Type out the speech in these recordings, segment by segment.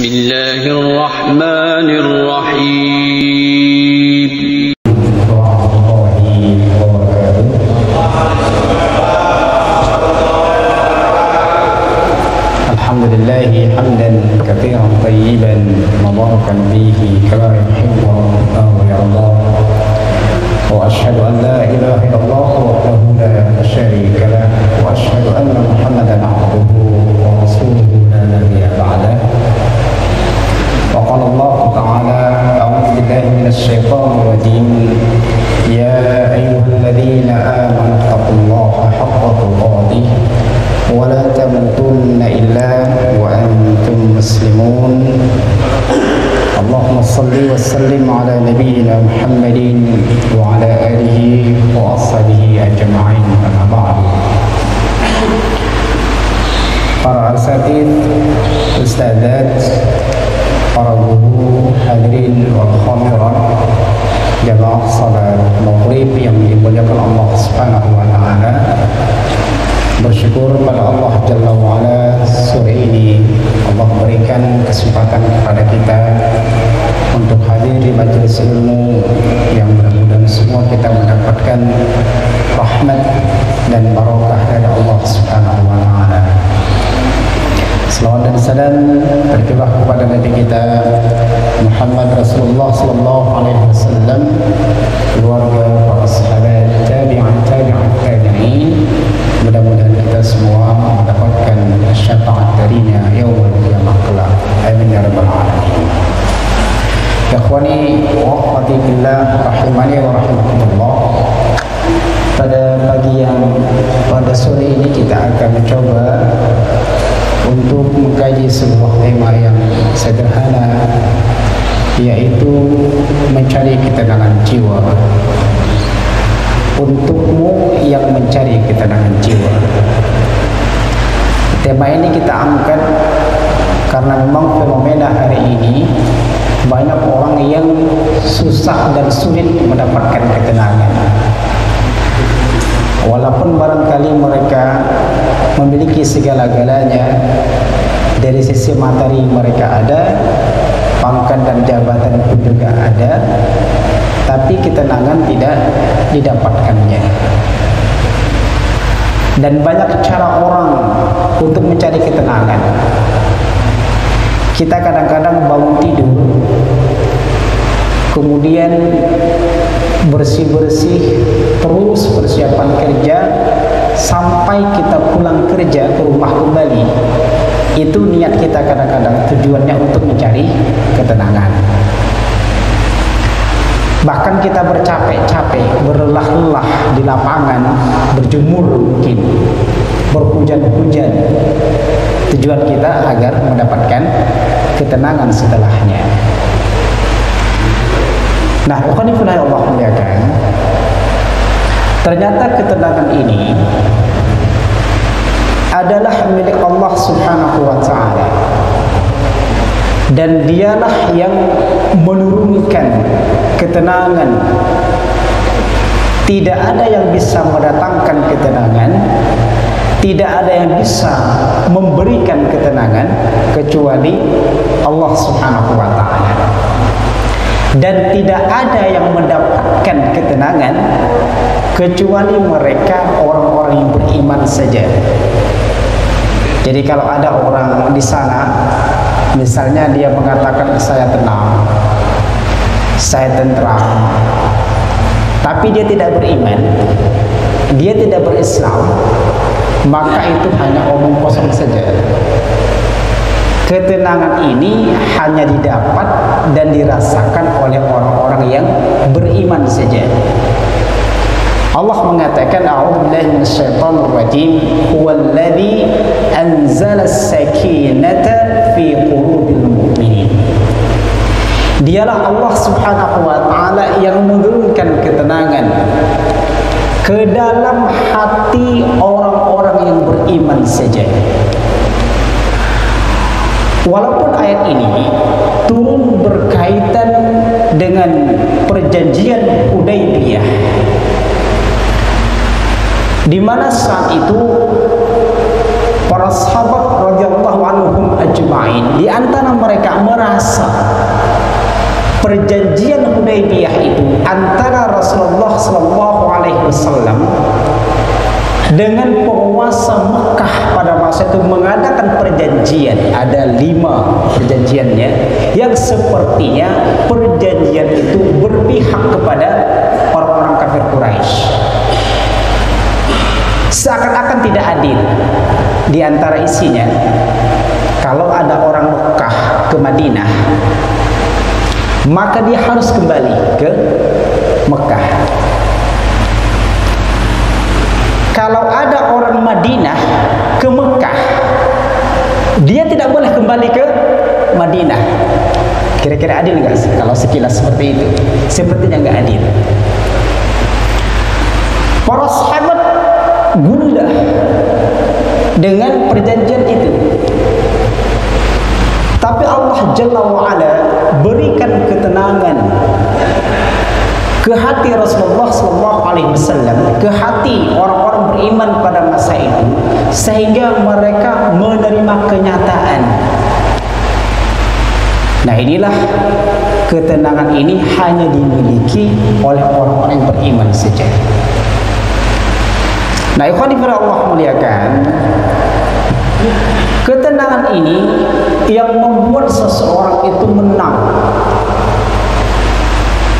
Bismillahirrahmanirrahim. Alhamdulillahi hamdan katsiran tayyiban mubarakan fihi kama yuhibbu rabbuna wa yarda. Wa asyhadu an la ilaha illallah wahdahu la syarika lah wa asyhadu anna Muhammadan abduhu wa rasuluhu la nabiyya ba'dah. Wa qala Allah ta'ala a'udzu billahi minasy syaithanir rajim. Ya ayyuhalladzina amanu taqullaha haqqa tuqatih wa la tamutunna illa wa antum muslimun. Allahumma salli wa sallim ala nabiyyina Muhammadin wa ala alihi wa ashabihi ajma'in, amma ba'du. Para asatid, ustadzat, para guru, hadirin wal hadirat, jamaah salat maghrib yang dimuliakan Allah Subhanahu wa taala. Bersyukur pada Allah Jalla wa'ala, sore ini Allah berikan kesempatan kepada kita untuk hadir di majelis ilmu yang mudah-mudahan semua kita mendapatkan rahmat dan barakah dari Allah Subhanahu wa ta'ala. Salawat dan salam tercurah kepada Nabi kita Muhammad Rasulullah sallallahu alaihi wasallam, keluarga, para sahabat, tabi'in. Mudah-mudahan kita semua mendapatkan syafaat darinya yaumul qiyamah kelak. Amin ya rabbal alamin. Ikhwani wa akhwati fillah rahimani wa rahimakumullah. Pada sore ini kita akan mencoba untuk mengkaji sebuah tema yang sederhana, yaitu mencari ketenangan jiwa. Untukmu yang mencari ketenangan jiwa. Tema ini kita angkat karena memang fenomena hari ini banyak orang yang susah dan sulit mendapatkan ketenangan. Walaupun barangkali mereka memiliki segala-galanya, dari sisi materi mereka ada, pangkat dan jabatan pun juga ada, tapi ketenangan tidak didapatkannya. Dan banyak cara orang untuk mencari ketenangan. Kita kadang-kadang bangun tidur, kemudian bersih-bersih, terus persiapan kerja, sampai kita pulang kerja ke rumah kembali. Itu niat kita kadang-kadang, tujuannya untuk mencari ketenangan. Bahkan kita bercapek-capek, berlelah-lelah di lapangan, berjemur mungkin, berhujan-hujan. Tujuan kita agar mendapatkan ketenangan setelahnya. Nah, ikhwanifillah Allah muliakan, ternyata ketenangan ini adalah milik Allah Subhanahu wa ta'ala. Dan dialah yang menurunkan ketenangan. Tidak ada yang bisa mendatangkan ketenangan, tidak ada yang bisa memberikan ketenangan kecuali Allah Subhanahu wa ta'ala. Dan tidak ada yang mendapatkan ketenangan kecuali mereka orang-orang yang beriman saja. Jadi kalau ada orang di sana, misalnya dia mengatakan saya tenang, saya tentram, tapi dia tidak beriman, dia tidak berislam, maka itu hanya omong kosong saja. Ketenangan ini hanya didapat dan dirasakan oleh orang-orang yang beriman saja. Allah mengatakan, a'udzubillahi minasyaitonir rajim, huwallazi anzala as-sakinata fi qulubil mu'minin. Dialah Allah Subhanahu wa ta'ala yang menurunkan ketenangan ke dalam hati orang-orang yang beriman saja. Walaupun ayat ini turun berkaitan dengan perjanjian Hudaybiyah, di mana saat itu para sahabat radhiyallahu anhum ajma'in ajma'in, di antara mereka merasa perjanjian Hudaybiyah itu antara Rasulullah SAW dengan penguasa Mekah pada masa itu mengadakan perjanjian. Ada 5 perjanjiannya yang sepertinya perjanjian itu berpihak kepada orang-orang kafir Quraisy. Seakan-akan tidak adil. Di antara isinya, kalau ada orang Mekah ke Madinah, maka dia harus kembali ke Mekah. Kalau ada orang Madinah ke Mekah, dia tidak boleh kembali ke Madinah. Kira-kira adil nggak sih kalau sekilas seperti itu? Sepertinya nggak adil. Para sahabat gundah dengan perjanjian itu. Tapi Allah Jalla wa'ala berikan ketenangan ke hati Rasulullah SAW, ke hati orang-orang beriman pada masa itu, sehingga mereka menerima kenyataan. Nah, inilah ketenangan ini hanya dimiliki oleh orang-orang yang beriman saja. Nah, ikhwan fillah Allah muliakan, ketenangan ini yang membuat seseorang itu menang.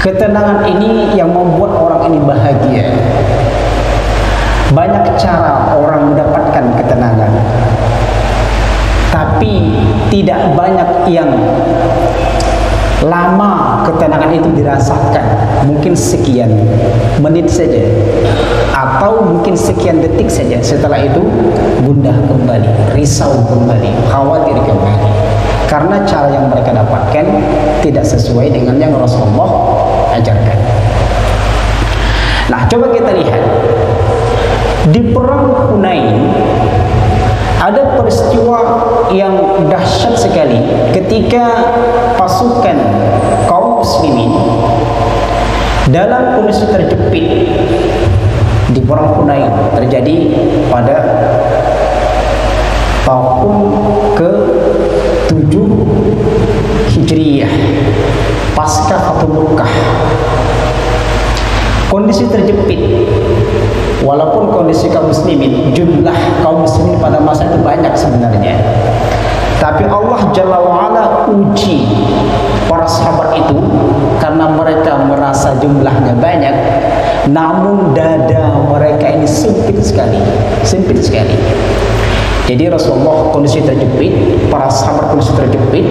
Ketenangan ini yang membuat orang ini bahagia. Banyak cara orang mendapatkan ketenangan, tapi tidak banyak yang lama ketenangan itu dirasakan. Mungkin sekian menit saja, atau mungkin sekian detik saja. Setelah itu gundah kembali, risau kembali, khawatir kembali, karena cara yang mereka dapatkan tidak sesuai dengan yang Rasulullah ajarkan. Nah, coba kita lihat di perang Hunain ada peristiwa yang dahsyat sekali ketika pasukan kaum muslimin dalam kondisi terjepit di perang Hunain. Terjadi pada tahun ke-7 Hijriyah pasca Fathul Makkah. Kondisi terjepit, walaupun kondisi kaum muslimin, jumlah kaum muslimin pada masa itu banyak sebenarnya, tapi Allah Jalla wa'ala uji para sahabat itu karena mereka merasa jumlahnya banyak, namun dada mereka ini sempit sekali. Jadi Rasulullah kondisi terjepit, para sahabat kondisi terjepit,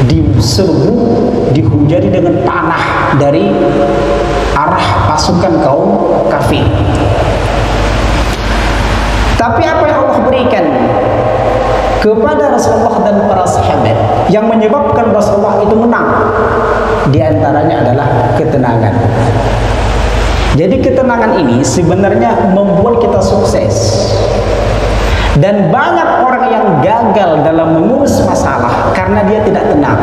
diserbu, dihujani dengan panah dari arah pasukan kaum kafir. Tapi apa yang Allah berikan kepada Rasulullah dan para sahabat yang menyebabkan Rasulullah itu menang? Di antaranya adalah ketenangan. Jadi ketenangan ini sebenarnya membuat kita sukses. Dan banyak orang yang gagal dalam mengurus masalah karena dia tidak tenang.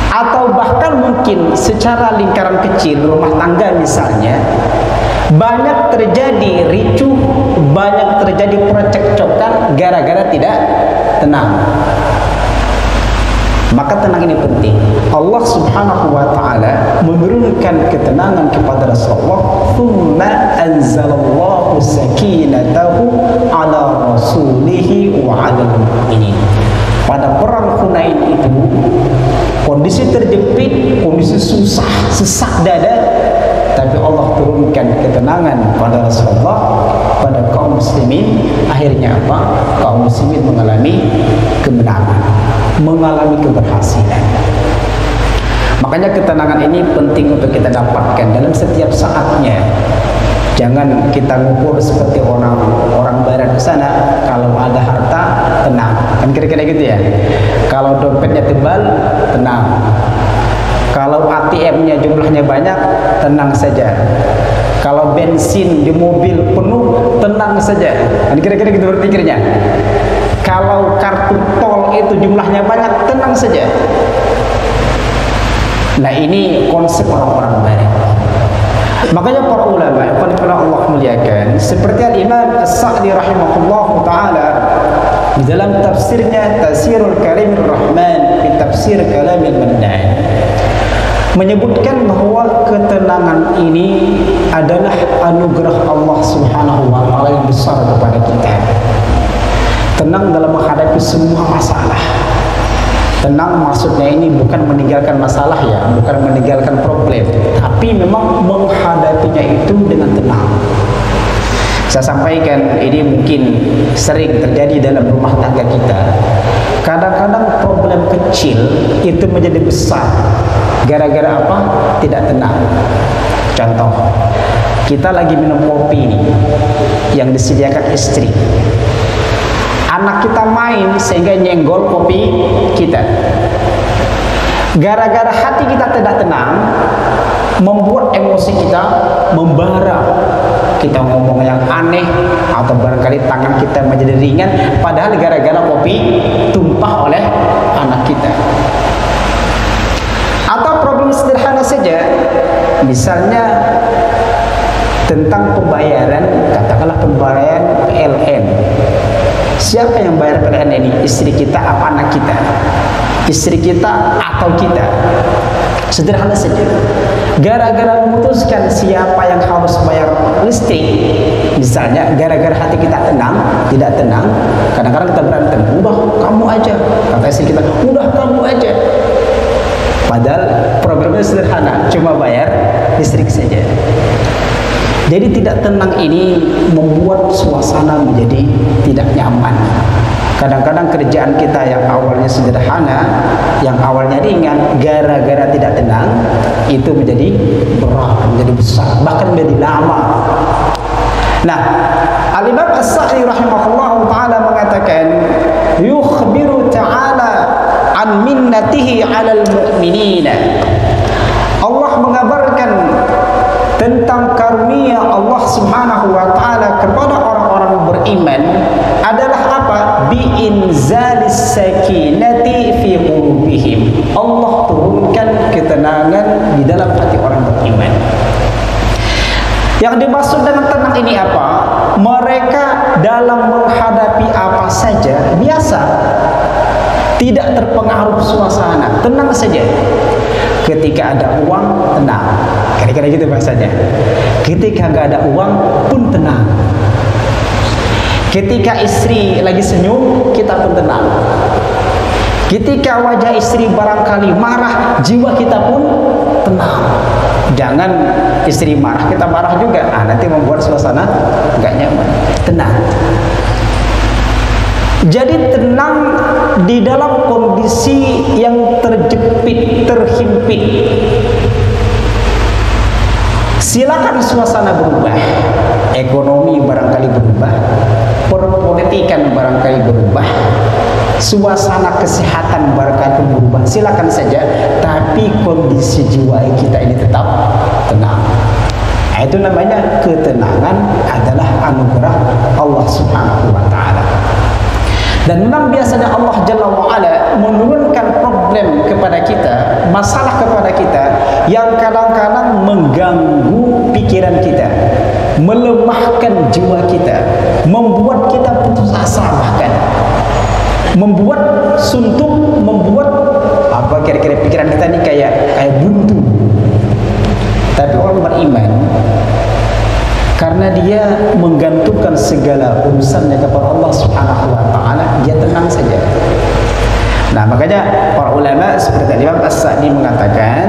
Atau bahkan mungkin secara lingkaran kecil, rumah tangga misalnya, banyak terjadi ricuh, banyak terjadi percekcokan gara-gara tidak tenang. Maka tenang ini penting. Allah Subhanahu wa ta'ala menurunkan ketenangan kepada Rasulullah. Thumma anzalallahu sakinatahu ala rasulihi wa ala mu'minin. Pada perang Hunain itu, kondisi terjepit, kondisi susah, sesak dada, tapi Allah turunkan ketenangan pada Rasulullah, pada kaum muslimin. Akhirnya apa? Kaum muslimin mengalami kemenangan, mengalami keberhasilan. Makanya ketenangan ini penting untuk kita dapatkan dalam setiap saatnya. Jangan kita ngukur seperti orang barat di sana, kalau ada harta tenang, kan kira-kira gitu ya. Kalau dompetnya tebal, tenang. Kalau ATM-nya jumlahnya banyak, tenang saja. Kalau bensin di mobil penuh, tenang saja. Kan kira-kira gitu berpikirnya. Kalau kartu tol itu jumlahnya banyak, tenang saja. Nah, ini konsep orang-orang barat. Makanya para ulama, Allah muliakan, seperti Al-Imam As-Sa'di rahimahullah ta'ala di dalam tafsirnya Tafsirul Karimur Rahman fi Tafsir Kalamil Mannan menyebutkan bahwa ketenangan ini adalah anugerah Allah Subhanahu wa taala yang besar kepada kita. Tenang dalam menghadapi semua masalah. Tenang maksudnya ini bukan meninggalkan masalah ya, bukan meninggalkan problem, tapi memang menghadapinya itu dengan tenang. Saya sampaikan ini mungkin sering terjadi dalam rumah tangga kita. Kadang-kadang problem kecil itu menjadi besar. Gara-gara apa? Tidak tenang. Contoh, kita lagi minum kopi nih yang disediakan istri. Anak kita main sehingga nyenggol kopi kita. Gara-gara hati kita tidak tenang, membuat emosi kita membara. Kita ngomong yang aneh atau barangkali tangan kita menjadi ringan, padahal gara-gara kopi tumpah oleh anak kita. Atau problem sederhana saja, misalnya tentang pembayaran, katakanlah pembayaran PLN. Siapa yang bayar PLN ini? Istri kita apa anak kita? Istri kita atau kita? Sederhana saja. Gara-gara memutuskan siapa yang harus bayar listrik, misalnya gara-gara hati kita tenang, tidak tenang, kadang-kadang kita berantem. Udah kamu aja, kata istri kita. Udah kamu aja. Padahal programnya sederhana, cuma bayar listrik saja. Jadi tidak tenang ini membuat suasana menjadi tidak nyaman. Kadang-kadang kerjaan kita yang awalnya sederhana, yang awalnya ringan, gara-gara tidak tenang, itu menjadi berat, menjadi besar, bahkan menjadi lama. Nah, Al-Imam As-Sa'di rahimahullah ta'ala mengatakan, yukhbiru ta'ala an minnatihi 'alal mu'minina. Allah mengabarkan tentang karunia Allah Subhanahu wa taala kepada orang-orang beriman adalah apa? Bi'inzalis sakinati fi qulubihim. Allah turunkan ketenangan di dalam hati orang beriman. Yang dimaksud dengan tenang ini apa? Mereka dalam menghadapi apa saja biasa, tidak terpengaruh suasana, tenang saja. Ketika ada uang, tenang. Kira-kira gitu bahasanya. Ketika nggak ada uang pun tenang. Ketika istri lagi senyum, kita pun tenang. Ketika wajah istri barangkali marah, jiwa kita pun tenang. Jangan istri marah, kita marah juga. Nanti membuat suasana nggak nyaman. Tenang. Jadi tenang di dalam kondisi yang terjepit, terhimpit. Silakan suasana berubah, ekonomi barangkali berubah, perpolitikan barangkali berubah, suasana kesehatan barangkali berubah. Silakan saja, tapi kondisi jiwa kita ini tetap tenang. Itu namanya ketenangan adalah anugerah Allah Subhanahu wa taala. Dan memang biasanya Allah Jalla wa'ala menurunkan problem kepada kita, masalah kepada kita yang kadang-kadang mengganggu pikiran kita, melemahkan jiwa kita, membuat kita putus asa, bahkan membuat suntuk, membuat apa kira-kira pikiran kita ini kayak buntu. Tapi orang beriman, karena dia menggantungkan segala urusannya kepada Allah Subhanahu wa taala, dia tenang saja. Nah, makanya para ulama seperti Imam As-Sa'di mengatakan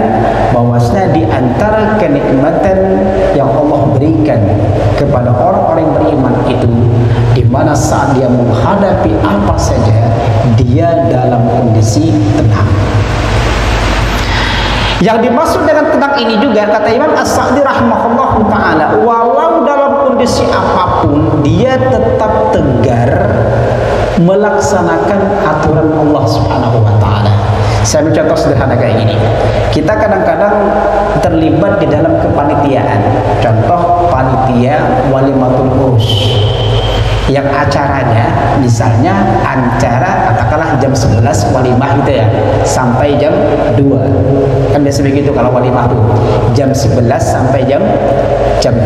bahwasanya di antara kenikmatan yang Allah berikan kepada orang-orang yang beriman itu, di mana saat dia menghadapi apa saja, dia dalam kondisi tenang. Yang dimaksud dengan tenang ini juga, kata Imam As-Sa'di rahimahullah ta'ala, walau dalam kondisi apapun, dia tetap tegar melaksanakan aturan Allah Subhanahu wa ta'ala. Saya mencontoh sederhana kayak gini. Kita kadang-kadang terlibat di dalam kepanitiaan. Contoh panitia walimatul urus, yang acaranya misalnya antara katakanlah jam 11 walimah gitu ya, sampai jam 2. Kan biasa begitu kalau walimah tuh. Jam 11 sampai jam 2.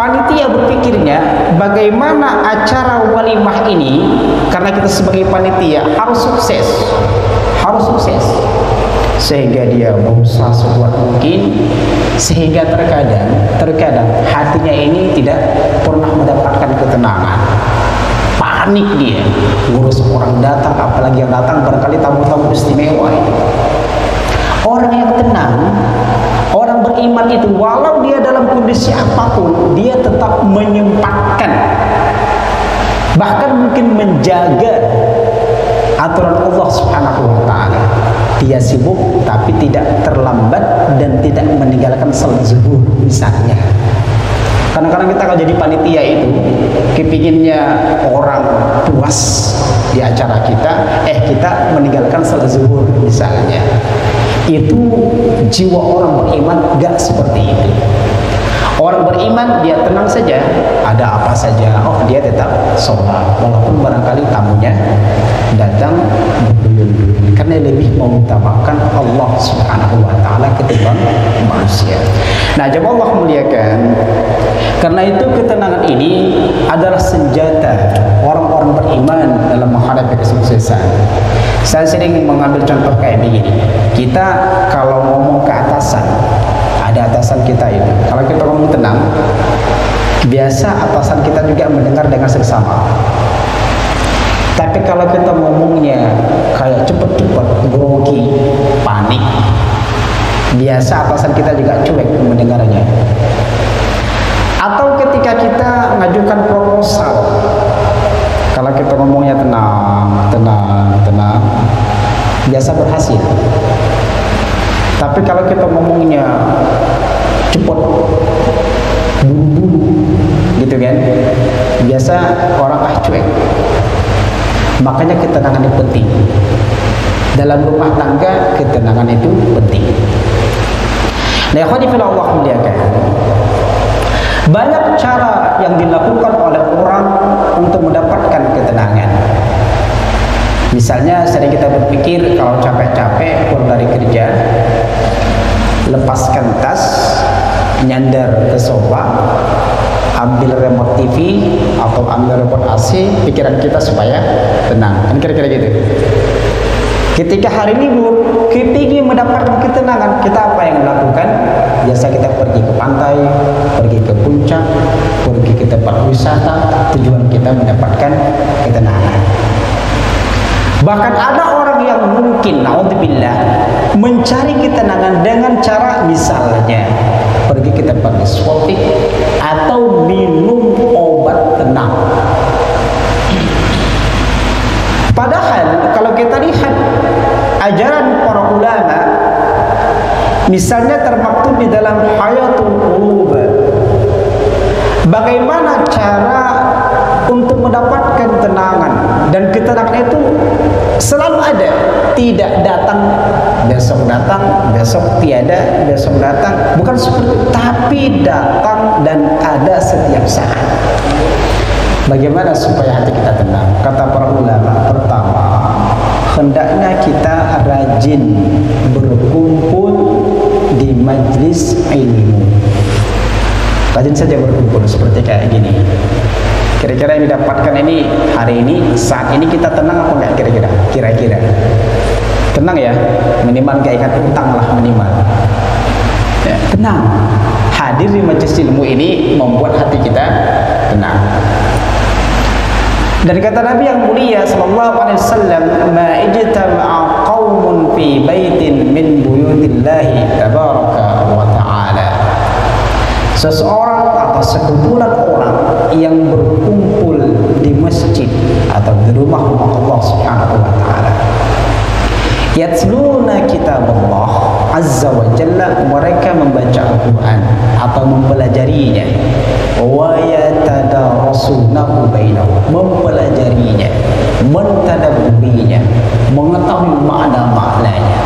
Panitia berpikirnya bagaimana acara walimah ini, karena kita sebagai panitia harus sukses, sehingga dia berusaha sekuat mungkin, sehingga terkadang hatinya ini tidak pernah mendapatkan ketenangan. Panik dia ngurus orang datang, apalagi yang datang barangkali tamu-tamu istimewa itu. Orang yang tenang, orang beriman itu walau dia dalam kondisi apapun, dia tetap menyempatkan, bahkan mungkin menjaga aturan Allah Subhanahu wa taala. Dia sibuk tapi tidak terlambat dan tidak meninggalkan salat zuhur misalnya. Kadang-kadang kita kalau jadi panitia itu kepinginnya orang puas di acara kita, kita meninggalkan salat zuhur misalnya. Itu jiwa orang beriman gak seperti itu. Orang beriman dia tenang saja, ada apa saja, dia tetap sholat walaupun barangkali tamunya datang berduyun-duyun, karena lebih mengutamakan Allah Subhanahu wa taala ketimbang manusia. Nah, jemaah Allah muliakan, karena itu ketenangan ini adalah senjata orang-orang beriman dalam menghadapi kesuksesan. Saya sering mengambil contoh kayak begini. Kita kalau ngomong ke atasan, ada atasan kita itu, kalau kita ngomong tenang, biasa atasan kita juga mendengar dengan seksama. Tapi kalau kita ngomongnya kayak cepet-cepet, grogi, panik, biasa atasan kita juga cuek mendengarnya. Atau ketika kita ngajukan proposal, kalau kita ngomongnya tenang, biasa berhasil. Tapi kalau kita ngomongnya cepat, buru-buru, gitu kan, biasa orang cuek. Makanya ketenangan itu penting. Dalam rumah tangga ketenangan itu penting. Nah, ikhwani fillah Allah muliakan, banyak cara yang dilakukan oleh orang untuk mendapatkan ketenangan. Misalnya sering kita berpikir kalau capek-capek pulang dari kerja, lepaskan tas, nyandar ke sofa, ambil remote TV atau ambil remote AC, pikiran kita supaya tenang. Kan kira-kira gitu. Ketika hari libur, kita ingin mendapatkan ketenangan, kita apa yang dilakukan? Biasa kita pergi ke pantai, pergi ke puncak, pergi ke tempat wisata, tujuan kita mendapatkan ketenangan. Bahkan ada orang yang mungkin, naudzubillah, mencari ketenangan dengan cara misalnya pergi ke tempat diskotik atau minum obat tenang. Padahal kalau kita lihat ajaran para ulama, misalnya termaktub di dalam Hayatul Qulub, bagaimana cara untuk mendapatkan ketenangan, dan ketenangan itu selalu ada, tidak datang besok datang, besok tiada, besok datang, bukan seperti, tapi datang dan ada setiap saat. Bagaimana supaya hati kita tenang? Kata para ulama, pertama, hendaknya kita rajin berkumpul di majlis ilmu. Rajin saja berkumpul seperti kayak gini. Kira-kira yang didapatkan ini hari ini, saat ini kita tenang apa enggak kira-kira? Kira-kira tenang ya, minimal gak ingat utang lah minimal. Ya, tenang. Hadir di majelis ilmu ini membuat hati kita tenang. Dan kata Nabi yang mulia sallallahu alaihi wasallam, "Ma ijtama'a qaumun fi baitin min buyutillahi tabaraka wa ta'ala." Seseorang atau sekumpulan orang yang berkumpul di masjid atau di rumah-rumah Allah Subhanahu wa taala, yatluna kitab Allah azza wa jalla, mereka membaca Al-Quran atau mempelajarinya, wa yatadarasunahu bainahum, mempelajarinya, mentadabburinya, mengetahui makna-maknanya,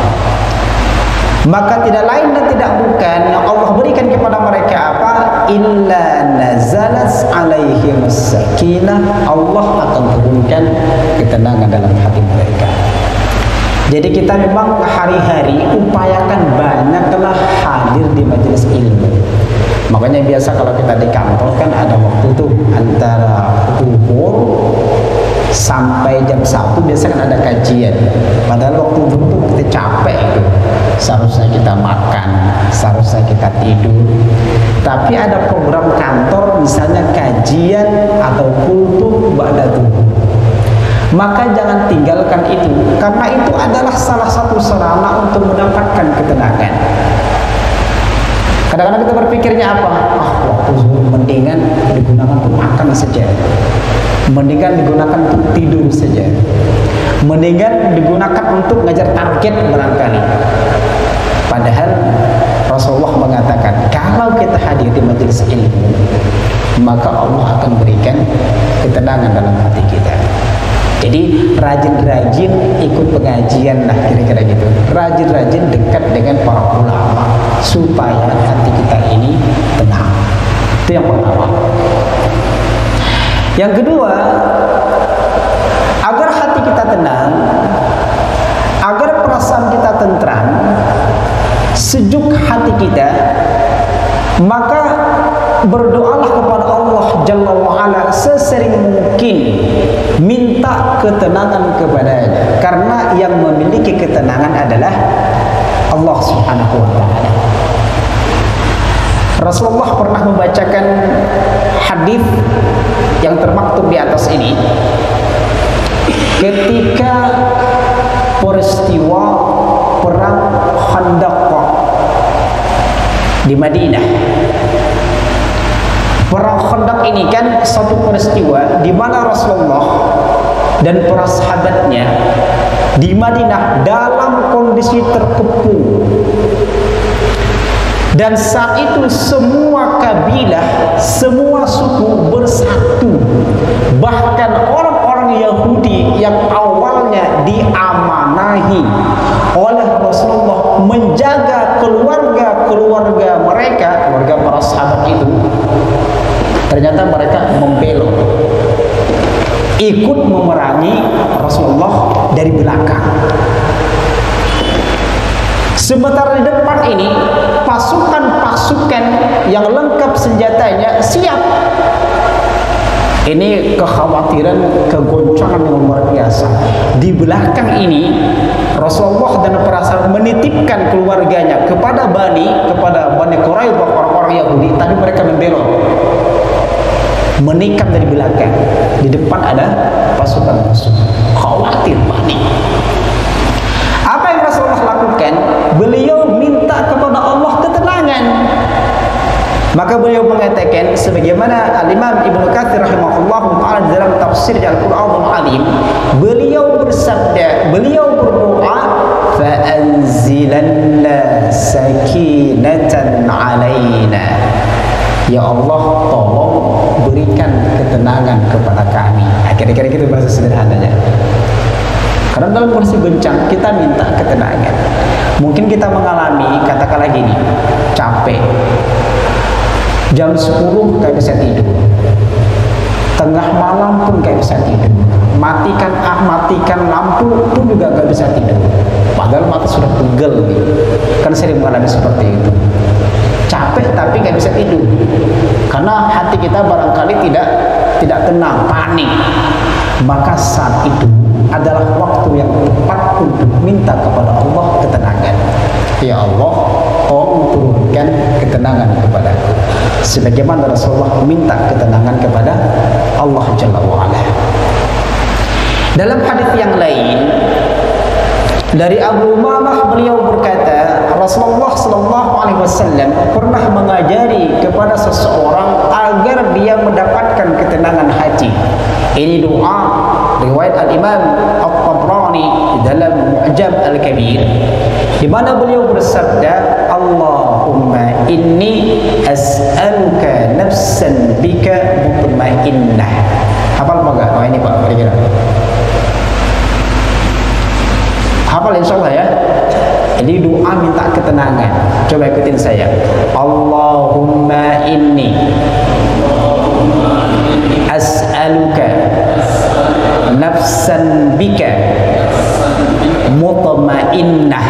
maka tidak lain dan tidak bukan Allah berikan kepada mereka apa? Illa nazalas alaihim sakinah, Allah akan turunkan ketenangan dalam hati mereka. Jadi kita memang hari-hari upayakan banyaklah hadir di majelis ilmu. Makanya biasa kalau kita di kantor kan ada waktu tuh antara zuhur sampai jam 1 biasa kan ada kajian. Padahal waktu zuhur tuh kita capek gitu. Seharusnya kita makan, seharusnya kita tidur. Tapi ada program kantor misalnya kajian atau kultum ba'da zuhur. Maka jangan tinggalkan itu, karena itu adalah salah satu sarana untuk mendapatkan ketenangan. Kadang-kadang kita berpikirnya apa? Waktu zuhur mendingan digunakan untuk makan saja, mendingan digunakan untuk tidur saja, mendingan digunakan untuk ngajar target barangkali. Padahal Rasulullah mengatakan kalau kita hadir di majelis ilmu, maka Allah akan berikan ketenangan dalam hati kita. Jadi rajin-rajin ikut pengajian lah, kira-kira gitu. Rajin-rajin dekat dengan para ulama supaya hati kita ini tenang. Itu yang pertama. Yang kedua, agar hati kita tenang, agar perasaan kita tentram, sejuk hati kita, maka berdoalah kepada Allah Jalla wa'ala sesering mungkin, minta ketenangan kepadanya, karena yang memiliki ketenangan adalah Allah Subhanahu wa ta'ala. Rasulullah pernah membacakan hadis yang termaktub di atas ini ketika peristiwa perang Khandaq di Madinah. Perang Khandaq ini kan satu peristiwa di mana Rasulullah dan para sahabatnya di Madinah dalam kondisi terkepung, dan saat itu semua kabilah, semua suku bersatu. Bahkan orang-orang Yahudi yang awalnya diamanahi oleh Rasulullah menjaga keluarga mereka, keluarga para sahabat itu, ternyata mereka membelot, ikut memerangi Rasulullah dari belakang. Sementara di depan ini pasukan-pasukan yang lengkap senjatanya siap. Ini kekhawatiran, kegoncangan yang luar biasa. Di belakang ini Rasulullah dan para sahabat menitipkan keluarganya kepada Bani Quraidah, orang-orang Yahudi. Tadi mereka membelot, menikam dari belakang. Di depan ada pasukan musuh. Khawatir, panik. Apa yang Rasulullah lakukan? Beliau minta kepada Allah ketenangan. Maka beliau mengatakan sebagaimana Al-Imam Ibnu Katsir rahimahullah taala dalam tafsir Al-Qur'anul Azim, beliau bersabda, beliau berdoa, fa anzilanna sakinatan alaina. Ya Allah, tolong berikan ketenangan kepada kami. Kira-kira gitu bahasa sederhananya. Karena dalam kondisi goncang kita minta ketenangan. Mungkin kita mengalami, katakanlah gini, capek, jam 10 gak bisa tidur, tengah malam pun gak bisa tidur, matikan lampu pun juga gak bisa tidur, padahal mata sudah pegel nih. Kan sering mengalami seperti itu, capek tapi gak bisa tidur karena hati kita barangkali tidak tenang, panik. Maka saat itu adalah waktu yang tepat untuk minta kepada Allah ketenangan. Ya Allah, tolong turunkan ketenangan kepadaku, sebagaimana Rasulullah minta ketenangan kepada Allah Jalla wa'ala. Dalam hadis yang lain dari Abu Umamah, beliau berkata, Rasulullah sallallahu alaihi wasallam pernah mengajari kepada seseorang agar dia mendapatkan ketenangan hati. Ini doa riwayat Al-Imam At-Tabrani dalam Mu'jam Al-Kabir, di mana beliau bersabda, Allahumma inni as'aluka nafsan bika mutmainnah. Hafal enggak doa ini Pak? Kira-kira hafal insyaallah ya. Jadi doa minta ketenangan. Coba ikutin saya. Allahumma inni as'aluka nafsan bika mutmainnah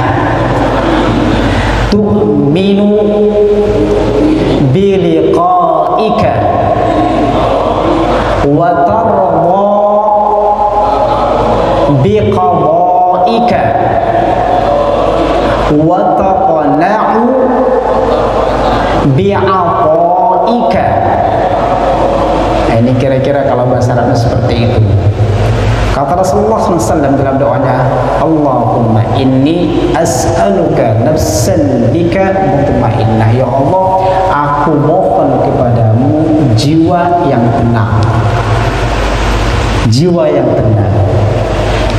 tu'minu bi wa tarda biqadaika wa taqna'u bi'ataika. Nah, ini kira-kira kalau bahasa Arabnya seperti itu. Kata Rasulullah SAW dalam doanya, Allahumma inni as'aluka nafsan bika mutmainnah. Ya Allah, aku mohon kepadamu jiwa yang tenang, jiwa yang tenang.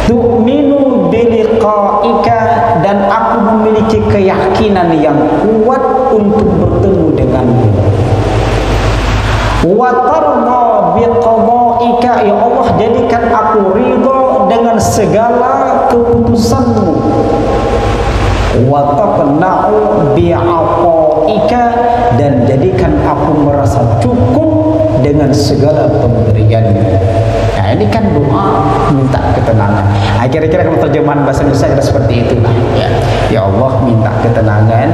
Tu'minu biliqa'ika, dan aku memiliki keyakinan yang kuat untuk bertemu denganmu. Wa tarda biqada'ika, ya Allah, jadikan aku ridha dengan segala keputusanmu. Wa taqna'u bi'ata'ika, dan jadikan aku merasa cukup dengan segala pemberianmu. Nah, ini kan doa minta ketenangan. Nah, kira-kira kalau terjemahan bahasa Indonesia seperti itulah. Ya Allah, minta ketenangan.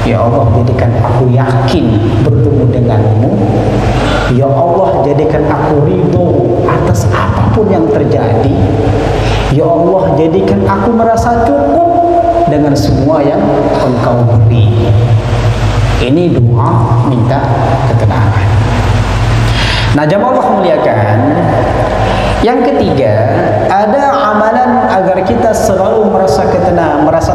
Ya Allah, jadikan aku yakin bertemu denganmu. Ya Allah, jadikan aku ridho atas apapun yang terjadi. Ya Allah, jadikan aku merasa cukup dengan semua yang Engkau beri. Ini doa minta ketenangan. Nah, jamaah Allah muliakan, yang ketiga, ada amalan agar kita selalu merasa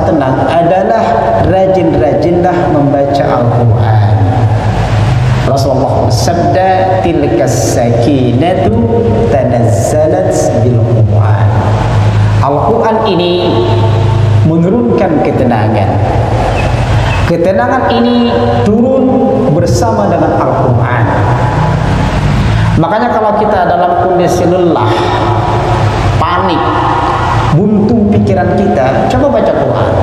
tenang adalah rajin-rajinlah membaca Al-Quran. Rasulullah bersabda, tilkas sakinatu tanazzalat bil Quran. Al-Quran ini menurunkan ketenangan. Ketenangan ini turun bersama dengan Al-Quran. Makanya kalau kita dalam kondisi lelah, panik, buntu pikiran kita, coba baca Quran.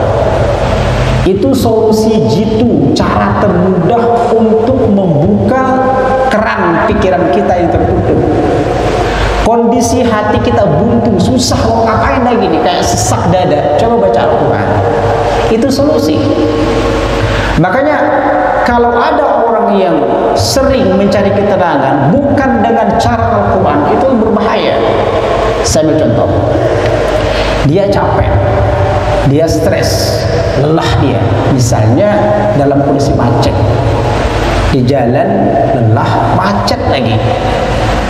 Itu solusi jitu, cara termudah untuk membuka keran pikiran kita yang tertutup. Kondisi hati kita buntu, susah, mau ngapain lagi nih, kayak sesak dada, coba baca Al-Quran. Itu solusi. Makanya kalau ada orang yang sering mencari ketenangan bukan dengan cara Al-Quran, itu berbahaya. Saya ambil contoh, dia capek, dia stres, lelah dia, misalnya dalam kondisi macet di jalan, lelah, macet lagi,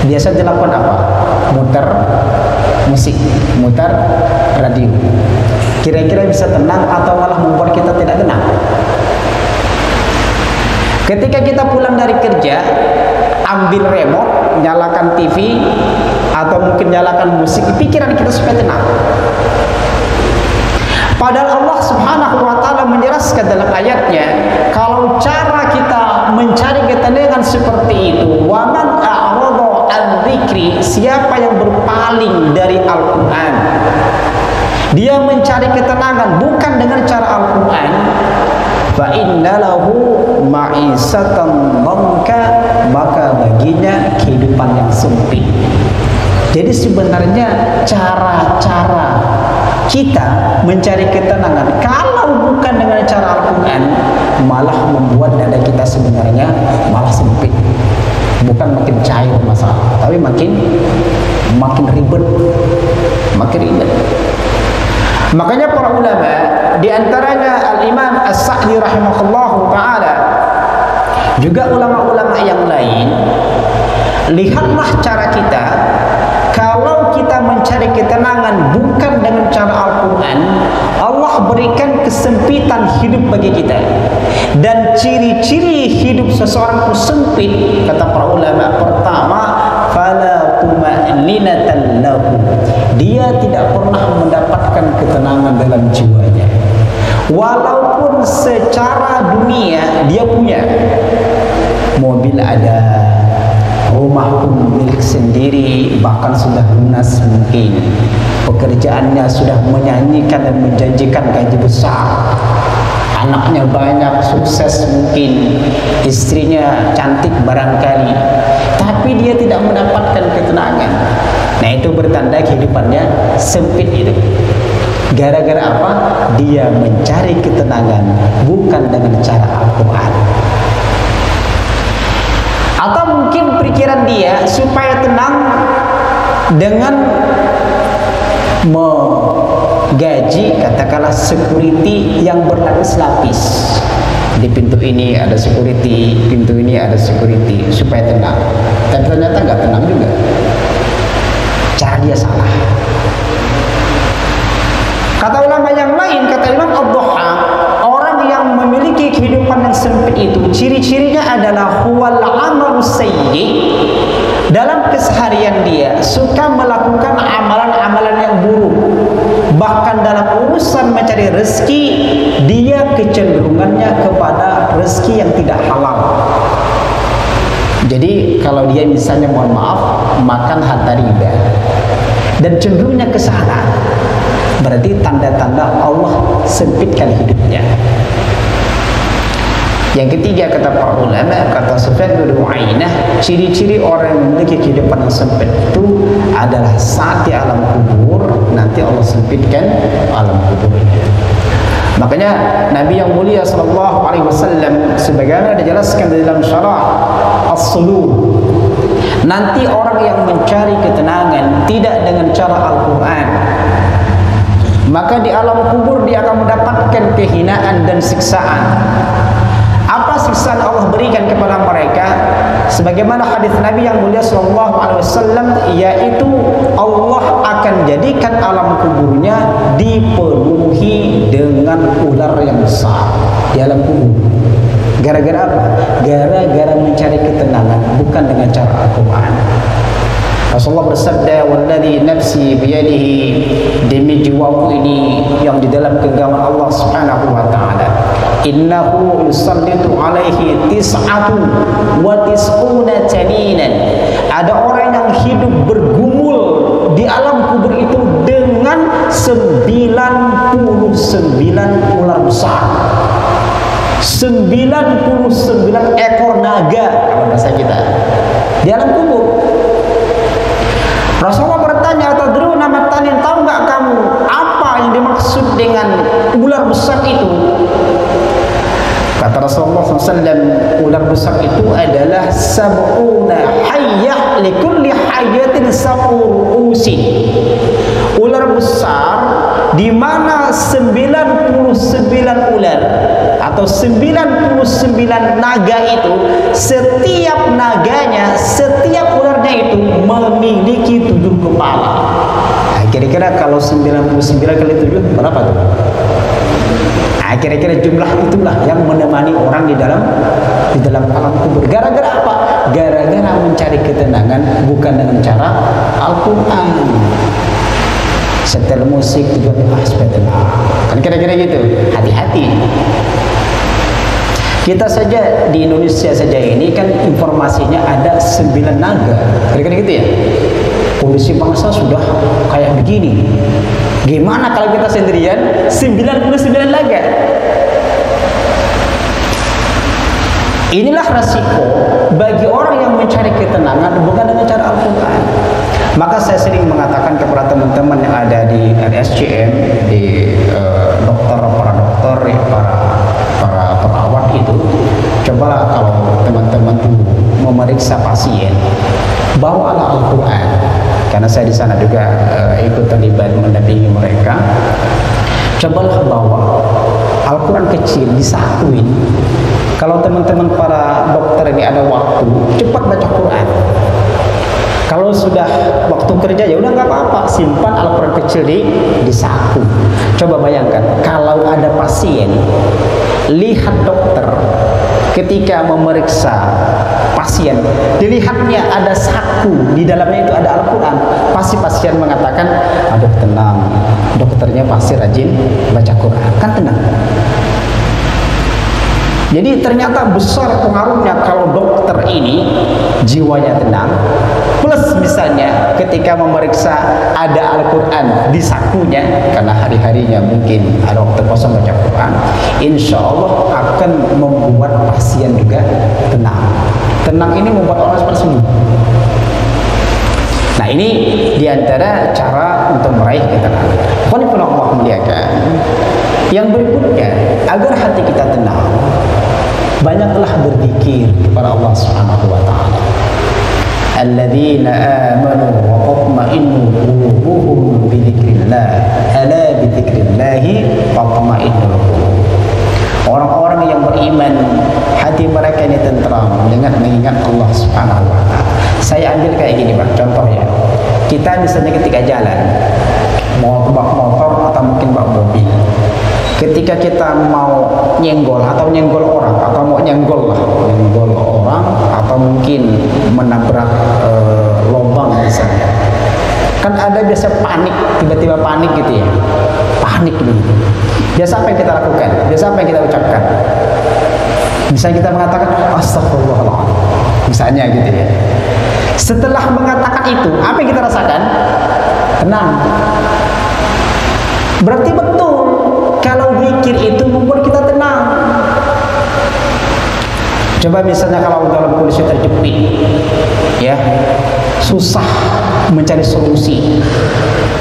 biasa dilakukan apa? Muter musik, muter radio. Kira-kira bisa tenang atau malah membuat kita tidak tenang? Ketika kita pulang dari kerja, ambil remote, nyalakan TV, atau mungkin nyalakan musik, pikiran kita supaya tenang. Padahal Allah Subhanahu wa Ta'ala menjelaskan dalam ayatnya, kalau cara kita mencari ketenangan seperti itu, wa man a'rada an dzikri, siapa yang berpaling dari Al-Quran, dia mencari ketenangan bukan dengan cara Al-Quran, fa innalahu ma'isatan dhanka, maka baginya kehidupan yang sempit. Jadi sebenarnya cara-cara kita mencari ketenangan kalau bukan dengan cara Al-Quran, malah membuat dada kita sebenarnya malah sempit. Bukan makin cair masalah, tapi makin ribet, makin ribet. Makanya para ulama, di antaranya Al-Imam As-Sa'di rahimahullahu ta'ala, juga ulama-ulama yang lain, lihatlah cara kita. Kalau kita mencari ketenangan bukan dengan cara Al-Quran, Allah berikan kesempitan hidup bagi kita. Dan ciri-ciri hidup seseorang itu sempit, kata para ulama, pertama, fala tuma'ninatan lahu, dia tidak pernah mendapatkan ketenangan dalam jiwanya. Walaupun secara dunia dia punya mobil, ada rumah pun milik sendiri, bahkan sudah lunas, mungkin pekerjaannya sudah menyanyikan dan menjanjikan gaji besar, anaknya banyak, sukses, mungkin istrinya cantik barangkali, tapi dia tidak mendapatkan ketenangan. Nah, itu bertanda kehidupannya sempit itu. Gara-gara apa? Dia mencari ketenangan bukan dengan cara Al-Quran. Atau mungkin pikiran dia supaya tenang dengan menggaji katakanlah security yang berlapis-lapis. Di pintu ini ada security, pintu ini ada security, supaya tenang. Tapi ternyata nggak tenang juga. Cara dia salah. Kata ulama yang lain, kata Imam Ad-Duha, orang yang memiliki kehidupan yang sempit itu ciri-cirinya adalah huwal amalu sayyi. Dalam keseharian dia suka melakukan amalan-amalan yang buruk. Bahkan dalam urusan mencari rezeki, dia kecenderungannya kepada rezeki yang tidak halal. Jadi kalau dia misalnya mohon maaf makan harta riba dan cenderungnya ke sana, berarti tanda-tanda Allah sempitkan hidupnya. Yang ketiga kata para ulama, kata Sufyan bin Uyainah, ciri-ciri orang yang memiliki kehidupan yang sempit itu adalah saat di alam kubur nanti Allah sempitkan alam kuburnya. Makanya Nabi yang mulia sallallahu alaihi wasallam sebagaimana dijelaskan di dalam syarah As-Suluk, nanti orang yang mencari ketenangan tidak dengan cara Al-Quran, maka di alam kubur dia akan mendapatkan kehinaan dan siksaan. Apa siksaan Allah berikan kepada mereka? Sebagaimana hadis Nabi yang mulia sallallahu alaihi wasallam, yaitu Allah akan jadikan alam kuburnya dipenuhi dengan ular yang besar di alam kubur. Gara-gara apa? Gara-gara mencari ketenangan bukan dengan cara Al-Quran. Rasulullah bersabda, "Walladzi nafsi biyadihi", demi jiwaku ini yang di dalam genggaman Allah Subhanahu wa taala, innahu yusallitu alaihi tis'atu wa tis'una janinan. Ada orang yang hidup bergumul di alam kubur itu dengan 99 ular besar, 99 ekor naga kalau bahasa kita di alam kubur. Rasulullah bertanya, "Tadruna matanin, tahu nggak kamu apa yang dimaksud dengan ular besar itu?" Kata Rasulullah SAW, ular besar itu adalah sab'una hayyah likulli hayyatin sab'u usin. Ular besar di mana 99 ular atau 99 naga itu, setiap naganya, setiap ularnya itu memiliki 7 kepala. Nah, kira-kira kalau 99 kali 7 berapa tuh? Nah, kira-kira jumlah itulah yang menemani orang di dalam alam kubur. Gara-gara apa? Gara-gara mencari ketenangan bukan dengan cara Al-Quran. Setel musik tiba-tiba kan kira-kira gitu. Hati-hati. Kita saja di Indonesia saja ini kan informasinya ada 9 naga. Kira-kira gitu ya. Kondisi bangsa sudah kayak begini. Gimana kalau kita sendirian 99 naga? Inilah resiko bagi orang yang mencari ketenangan bukan dengan cara Al-Quran. Maka saya sering mengatakan kepada teman-teman yang ada di RSCM, di para dokter, para perawat itu, cobalah kalau teman-teman dulu memeriksa pasien, bawalah Al-Quran. Karena saya di sana juga ikut terlibat mendampingi mereka. Cobalah bawa Al-Quran kecil disatuin. Kalau teman-teman para dokter ini ada waktu, cepat baca Quran. Kalau sudah waktu kerja ya udah nggak apa-apa, simpan Al-Quran kecil di saku. Coba bayangkan kalau ada pasien, lihat dokter ketika memeriksa pasien, dilihatnya ada saku, di dalamnya itu ada Al-Quran, pasti pasien mengatakan, aduh tenang, dokternya pasti rajin baca Quran, kan tenang. Jadi ternyata besar pengaruhnya kalau dokter ini jiwanya tenang, plus misalnya ketika memeriksa ada Al-Quran di sakunya, karena hari-harinya mungkin ada waktu kosong baca Quran, insya Allah akan membuat pasien juga tenang. Tenang ini membuat orang seperti sembuh. Nah, ini diantara cara untuk meraih ketenangan. Walaupun Allah muliakan. Yang berikutnya, agar hati kita tenang, banyaklah berzikir kepada Allah Subhanahu wa taala. alladzina amanu wa tatma'innu qulubuhum bi dzikrillah ala bi dzikrillah tatma'innul qulub. Orang-orang yang beriman hati mereka ini tentram dengan mengingat Allah Subhanahu wa taala. Saya ambil kayak gini Pak, contoh ya. Kita misalnya ketika jalan mau bawa motor atau mungkin bawa mobil, ketika kita mau nyenggol orang atau mau nyenggol orang atau mungkin menabrak lubang misalnya, kan ada biasa panik, tiba-tiba panik gitu ya, panik gitu. Biasa apa yang kita lakukan? Biasa apa yang kita ucapkan? Misalnya kita mengatakan astagfirullahaladzim, misalnya gitu ya. Setelah mengatakan itu, apa yang kita rasakan? Tenang. Berarti betul kalau zikir itu membuat kita tenang. Coba misalnya kalau dalam kondisi terjepit, ya, susah mencari solusi,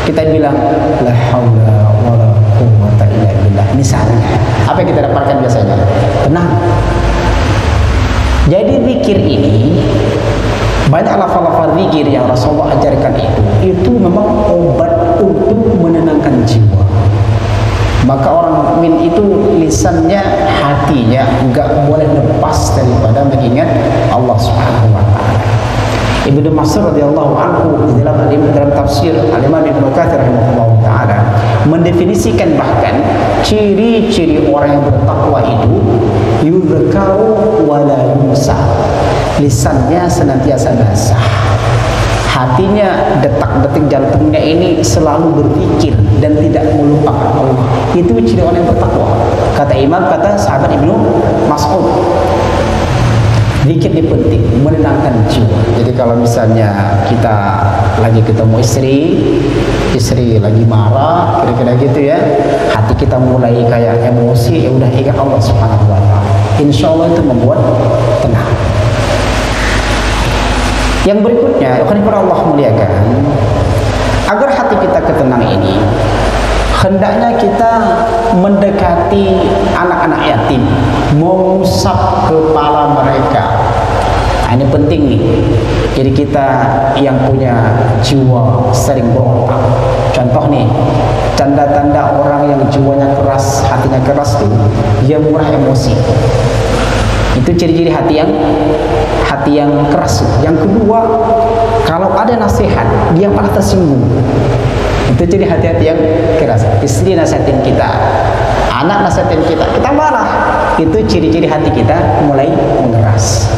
kita bilang la haula wala quwwata illa billah. Misalnya, apa yang kita dapatkan biasanya? Tenang. Jadi zikir ini, banyak lafaz-lafaz zikir yang Rasulullah ajarkan itu memang obat untuk menenangkan jiwa. Maka orang mukmin itu lisannya, hatinya enggak boleh lepas daripada mengingat Allah Subhanahu wa taala. Ibnu Mas'ud radhiyallahu anhu dalam tafsir Al-Imam Ibnu Katsir rahimahullahu taala mendefinisikan bahkan ciri-ciri orang yang bertakwa itu yuzkaru wa la yunsa. Lisannya senantiasa basah, hatinya detak-detik jantungnya ini selalu berpikir dan tidak melupakan Allah. Itu ciri orang yang bertakwa. Kata imam, kata sahabat Ibnu Mas'ud, zikir ini penting, menenangkan jiwa. Jadi kalau misalnya kita lagi ketemu istri lagi marah, kira-kira gitu ya, hati kita mulai kayak emosi, ya udah ingat Allah Subhanahu wa taala. Insya Allah itu membuat tenang. Yang berikutnya, Allah muliakan, agar hati kita ketenang ini, hendaknya kita mendekati anak-anak yatim, mengusap kepala mereka. Nah, ini penting nih. Jadi kita yang punya jiwa sering berontak. Contoh nih, tanda-tanda orang yang jiwanya keras, hatinya keras tuh, dia murah emosi. Itu ciri-ciri hati yang keras. Yang kedua, kalau ada nasihat dia malah tersinggung. Itu ciri hati-hati yang keras. Istri nasihatin kita, anak nasihatin kita, kita marah. Itu ciri-ciri hati kita mulai mengeras.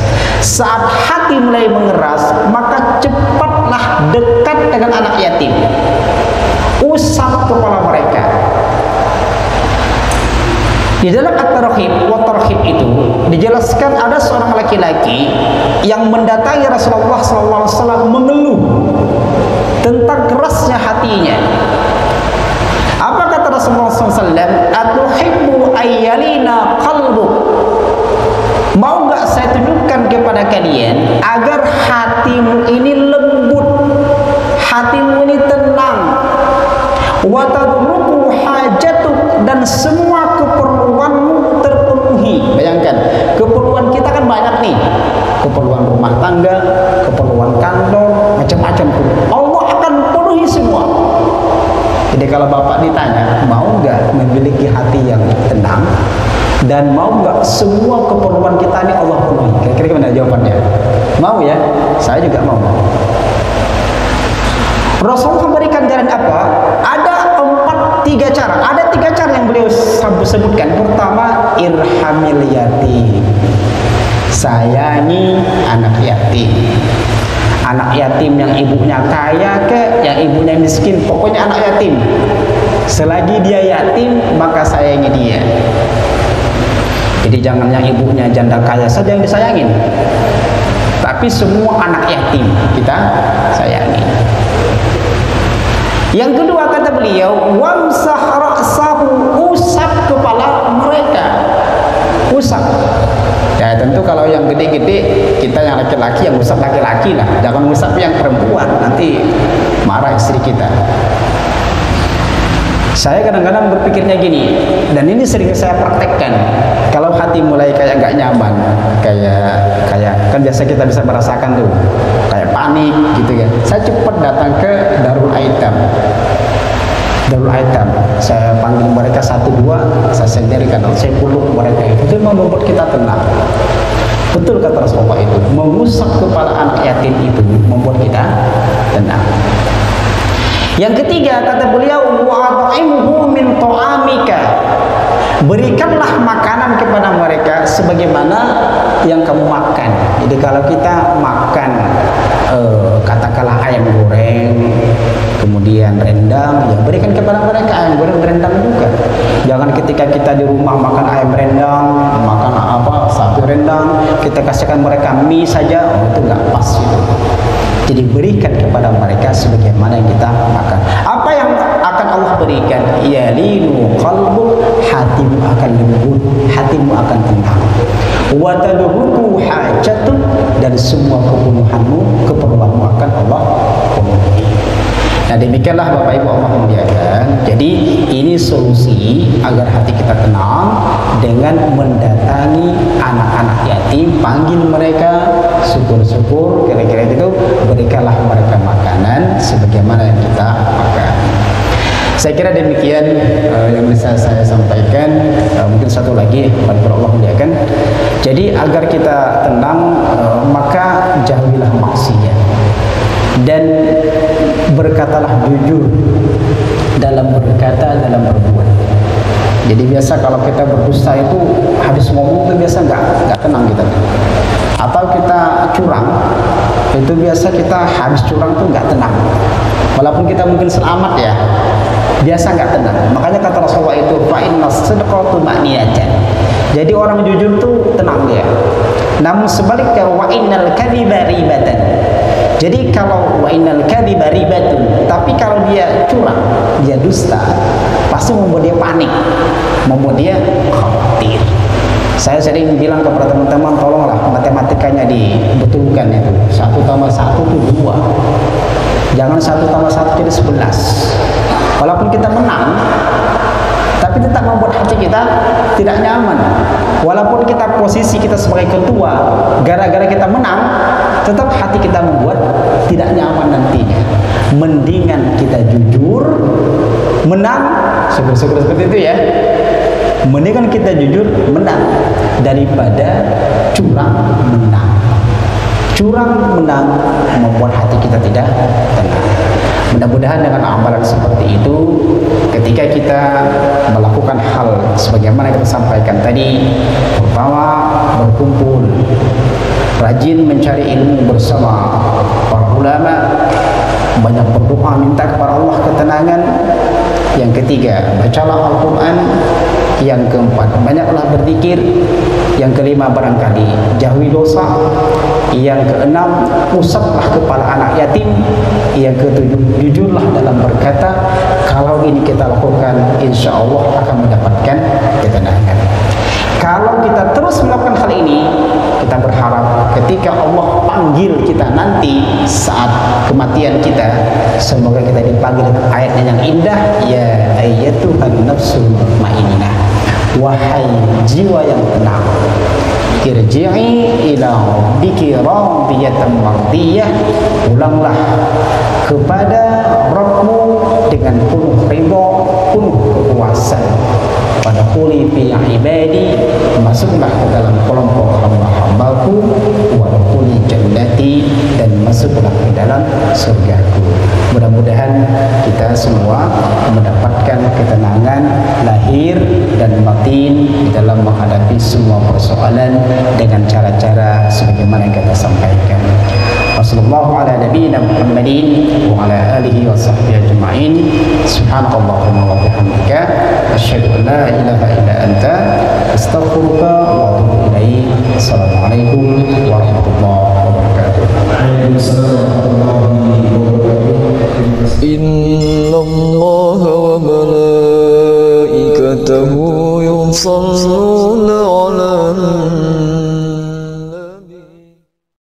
Saat hati mulai mengeras, maka cepatlah dekat dengan anak yatim, usap kepala mereka. Di dalam At-Targhib wa Tarhib itu dijelaskan ada seorang laki-laki yang mendatangi Rasulullah SAW mengeluh tentang kerasnya hatinya. Apa kata Rasulullah SAW? Atuhibbu ayyalina qalbuk. Mau nggak saya tunjukkan kepada kalian agar hatimu ini lembut, hatimu ini tenang, wa tadruku hajatuk, dan semua keperluanmu terpenuhi. Bayangkan, keperluan kita kan banyak nih, keperluan rumah tangga, keperluan kantor, macam-macam tuh. Allah akan penuhi semua. Jadi kalau bapak ditanya, mau nggak memiliki hati yang tenang dan mau nggak semua keperluan kita ini Allah penuhi? Kira-kira gimana jawabannya? Mau ya? Saya juga mau. Rasulullah memberikan jalan apa? Ada tiga cara. Ada tiga cara yang beliau sebutkan. Pertama, irhamil yatim. Sayangi anak yatim. Anak yatim yang ibunya kaya ke, yang ibunya miskin, pokoknya anak yatim. Selagi dia yatim, maka sayangi dia. Jadi jangan yang ibunya janda kaya saja yang disayangin, tapi semua anak yatim kita sayangi. Yang kedua kata beliau, wamsah ra'sahu, usap kepala mereka. Usap. Ya tentu kalau yang gede-gede, kita yang laki-laki yang usap laki-laki lah. Jangan usap yang perempuan, nanti marah istri kita. Saya kadang-kadang berpikirnya gini, dan ini sering saya praktekkan. Kalau hati mulai kayak nggak nyaman, kayak kan biasa kita bisa merasakan tuh, kayak panas panik gitu kan. Saya cepat datang ke Darul Aitam. Darul Aitam, saya panggil mereka satu dua, saya sendirikan, saya peluk mereka. Itu memang membuat kita tenang. Betul kata Rasulullah itu, mengusap kepala anak yatim itu membuat kita tenang. Yang ketiga kata beliau, wa'at'imhu min ta'amika, berikanlah makanan kepada mereka sebagaimana yang kamu makan. Jadi kalau kita makan katakanlah ayam goreng, kemudian rendang, ya berikan kepada mereka ayam goreng rendang juga. Jangan ketika kita di rumah makan ayam rendang, makan sapi rendang, kita kasihkan mereka mie saja, itu nggak pas itu. Jadi berikan kepada mereka sebagaimana yang kita makan. Apa yang akan Allah berikan? Yalinu qalbu, hatimu akan lembut, hatimu akan tenang. Wa tadhuku hajatun, dan semua keperluanmu akan Allah penuhi. Nah demikianlah Bapak Ibu Allah muliakan. Jadi ini solusi agar hati kita tenang dengan mendatangi anak-anak yatim, panggil mereka, syukur-syukur, kira-kira itu, berikanlah mereka makanan sebagaimana yang kita makan. Saya kira demikian yang bisa saya sampaikan. Mungkin satu lagi Bapak Allah muliakan. Jadi agar kita tenang, maka jauhilah maksiat dan berkatalah jujur dalam berkata, dalam berbuat. Jadi biasa kalau kita berdusta itu habis ngomong itu biasa nggak tenang kita. Atau kita curang, itu biasa kita habis curang tuh nggak tenang. Walaupun kita mungkin selamat ya, biasa nggak tenang. Makanya kata Rasulullah itu, fa innas sidqa tuma'niyatan. Jadi orang jujur tuh tenang dia. Namun sebaliknya, wa innal kadhiba ribatan. Jadi kalau wa innal kadhiba ribatun, tapi kalau dia curang, dia dusta, pasti membuat dia panik, membuat dia khawatir. Saya sering bilang kepada teman-teman, tolonglah matematikanya dibetulkan itu. 1 tambah 1 itu 2. Jangan 1 tambah 1 jadi 11. Walaupun kita menang, tapi tetap membuat hati kita tidak nyaman. Walaupun kita posisi kita sebagai ketua, gara-gara kita menang, tetap hati kita membuat tidak nyaman nantinya. Mendingan kita jujur, menang, syukur-syukur seperti itu ya. Mendingan kita jujur, menang, daripada curang menang. Curang menang membuat hati kita tidak tenang. Mudah-mudahan dengan amalan seperti itu, ketika kita melakukan hal sebagaimana kita sampaikan tadi, pertama berkumpul, rajin mencari ilmu bersama para ulama, banyak berdoa minta kepada Allah ketenangan. Yang ketiga, bacalah Al-Quran. Yang keempat, banyaklah berzikir. Yang kelima, barangkali jauhi dosa. Yang keenam, usaplah kepala anak yatim. Yang ketujuh, jujurlah dalam berkata. Kalau ini kita lakukan, insya Allah akan mendapatkan ketenangan. Kalau kita terus melakukan hal ini, kita berharap ketika Allah panggil kita nanti saat kematian kita, semoga kita dipanggil dengan ayatnya yang indah, ya ayyatuhan nafsul mutmainnah, wahai jiwa yang tenang, irji'i ila rabbiki radiyatan mardiyah, pulanglah kepada Rabbmu dengan penuh ridha, penuh kepuasan. Pada kuli fi ibadi, masuklah ke dalam kelompok hamba-hambaku, wa kuli jannati, dan masuklah ke dalam surgaku. Mudah-mudahan kita semua mendapatkan ketenangan lahir dan batin dalam menghadapi semua persoalan dengan cara-cara sebagaimana yang kita sampaikan. Wassallallahu ala nabiyyina Muhammadin wa ala alihi wa sahbihi ajma'in. Subhanakallahumma wa bihamdika, asyhadu an la ilaha illa anta, astaghfiruka wa atubu ilaik. Assalamualaikum warahmatullahi wabarakatuh. Inna Allah wa malaikatahu yusalluna